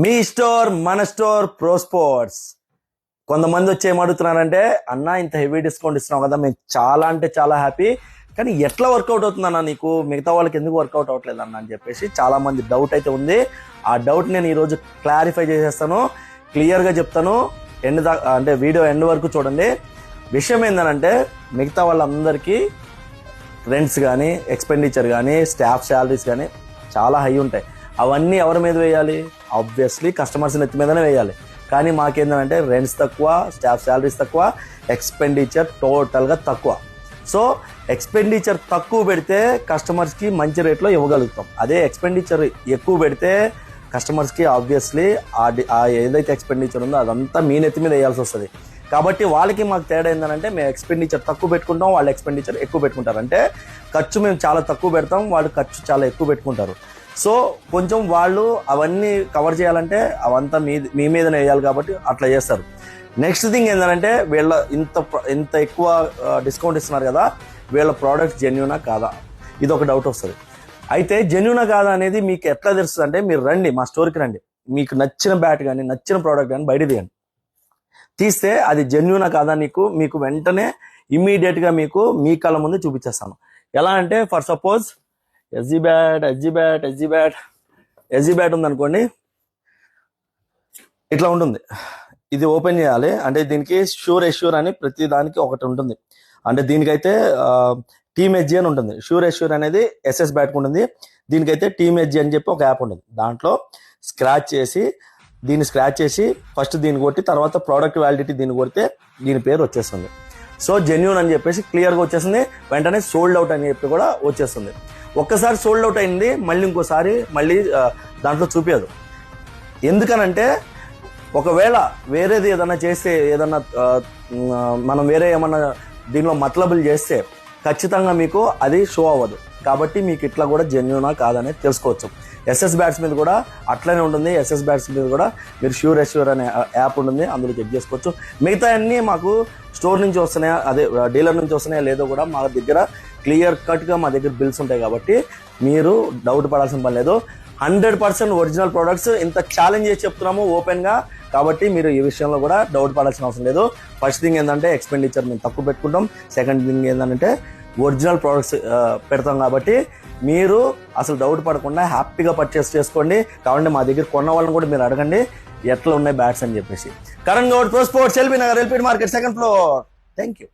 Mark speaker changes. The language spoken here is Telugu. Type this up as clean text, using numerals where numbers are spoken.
Speaker 1: మీ స్టోర్ మన స్టోర్ ప్రో స్పోర్ట్స్. కొంతమంది వచ్చి ఏమడుగుతున్నారంటే, అన్న ఇంత హెవీ డిస్కౌంట్ ఇస్తున్నాం కదా, మేము చాలా అంటే చాలా హ్యాపీ, కానీ ఎట్లా వర్కౌట్ అవుతుందన్న నీకు, మిగతా వాళ్ళకి ఎందుకు వర్కౌట్ అవ్వట్లేదు అన్న అని చెప్పేసి చాలా మంది డౌట్ అయితే ఉంది. ఆ డౌట్ నేను ఈరోజు క్లారిఫై చేసేస్తాను, క్లియర్గా చెప్తాను. అంటే వీడియో ఎండ్ వరకు చూడండి. విషయం ఏంటంటే, మిగతా వాళ్ళందరికీ రెంట్స్ కానీ, ఎక్స్పెండిచర్ కానీ, స్టాఫ్ శాలరీస్ కానీ చాలా హై ఉంటాయి. అవన్నీ ఎవరి మీద వేయాలి? ఆబ్వియస్లీ కస్టమర్స్ నెత్తి మీదనే వేయాలి. కానీ మాకేంటంటే రెంట్స్ తక్కువ, స్టాఫ్ శాలరీస్ తక్కువ, ఎక్స్పెండిచర్ టోటల్గా తక్కువ. సో ఎక్స్పెండిచర్ తక్కువ పెడితే కస్టమర్స్కి మంచి రేట్లో ఇవ్వగలుగుతాం. అదే ఎక్స్పెండిచర్ ఎక్కువ పెడితే కస్టమర్స్కి ఆబ్వియస్లీ ఏదైతే ఎక్స్పెండిచర్ ఉందో అదంతా మీ నెత్తి మీద వేయాల్సి వస్తుంది. కాబట్టి వాళ్ళకి మాకు తేడా ఏంటంటే, మేము ఎక్స్పెండిచర్ తక్కువ పెట్టుకుంటాం, వాళ్ళు ఎక్స్పెండిచర్ ఎక్కువ పెట్టుకుంటారు. అంటే ఖర్చు మేము చాలా తక్కువ పెడతాం, వాళ్ళు ఖర్చు చాలా ఎక్కువ పెట్టుకుంటారు. సో కొంచెం వాళ్ళు అవన్నీ కవర్ చేయాలంటే అవంతా మీ మీదనే వేయాలి, కాబట్టి అట్లా చేస్తారు. నెక్స్ట్ థింగ్ ఏంటంటే, వీళ్ళ ఇంత ఎక్కువ డిస్కౌంట్ ఇస్తున్నారు కదా, వీళ్ళ ప్రోడక్ట్స్ జెన్యూనా కాదా, ఇది ఒక డౌట్ వస్తుంది. అయితే జెన్యూనా కాదా అనేది మీకు ఎట్లా తెలుస్తుంది అంటే, మీరు రండి, మా స్టోర్కి రండి, మీకు నచ్చిన బ్యాట్ కానీ నచ్చిన ప్రోడక్ట్ కానీ బయట తీయండి. తీస్తే అది జెన్యూనా కాదా మీకు వెంటనే ఇమ్మీడియట్గా మీకు మీ కళ్ళ ముందు చూపించేస్తాను. ఎలా అంటే, ఫర్ సపోజ్ ఎస్జీ బ్యాట్ ఉందనుకోండి, ఇట్లా ఉంటుంది. ఇది ఓపెన్ చేయాలి అంటే దీనికి షూర్ అని ప్రతి దానికి ఒకటి ఉంటుంది. అంటే దీనికైతే టీమ్ ఎస్జీ అని ఉంటుంది, షూర్ అనేది ఎస్ఎస్ బ్యాట్కి ఉంటుంది. దీనికైతే టీమ్ ఎస్జీ అని చెప్పి ఒక యాప్ ఉంటుంది. దాంట్లో దీన్ని స్క్రాచ్ చేసి ఫస్ట్ దీన్ని కొట్టి, తర్వాత ప్రోడక్ట్ వ్యాలిడిటీ దీన్ని కొడితే దీని పేరు వచ్చేస్తుంది. సో జెన్యూన్ అని చెప్పేసి క్లియర్గా వచ్చేస్తుంది. వెంటనే సోల్డ్ అవుట్ అని చెప్పి కూడా వచ్చేస్తుంది. ఒక్కసారి సోల్డ్ అవుట్ అయింది, ఇంకోసారి దాంట్లో చూపించదు. ఎందుకనంటే, ఒకవేళ వేరేది ఏదన్నా చేస్తే, మనం వేరే ఏమన్నా దీనిలో మతలబులు చేస్తే ఖచ్చితంగా మీకు అది షో అవ్వదు. కాబట్టి మీకు ఇట్లా కూడా జెన్యూనా కాదనేది తెలుసుకోవచ్చు. ఎస్ఎస్ బ్యాట్స్ మీద కూడా అట్లనే ఉంటుంది. ఎస్ఎస్ బ్యాట్స్ మీద కూడా మీరు షూర్ అనే యాప్ ఉంటుంది, అందులో చెక్ చేసుకోవచ్చు. మిగతా అన్నీ మాకు స్టోర్ నుంచి వస్తున్నాయా, అదే డీలర్ నుంచి వస్తున్నాయా లేదో కూడా మా దగ్గర క్లియర్ కట్గా మా దగ్గర బిల్స్ ఉంటాయి. కాబట్టి మీరు డౌట్ పడాల్సిన పని లేదు. 100% ఒరిజినల్ ప్రోడక్ట్స్ ఇంత ఛాలెంజ్ చేసి చెప్తున్నాము ఓపెన్గా. కాబట్టి మీరు ఈ విషయంలో కూడా డౌట్ పడాల్సిన అవసరం లేదు. ఫస్ట్ థింగ్ ఏంటంటే, ఎక్స్పెండిచర్ మేము తక్కువ పెట్టుకుంటాం. సెకండ్ థింగ్ ఏంటంటే, ఒరిజినల్ ప్రోడక్ట్స్ పెడతాం. కాబట్టి మీరు అసలు డౌట్ పడకుండా హ్యాపీగా పర్చేస్ చేసుకోండి. కాబట్టి మా దగ్గర కొన్న వాళ్ళని కూడా మీరు అడగండి ఎట్లా ఉన్నాయి బ్యాట్స్ అని చెప్పేసి. Karan Goud, pro sports, LB Nagar, LP market, second floor. Thank you.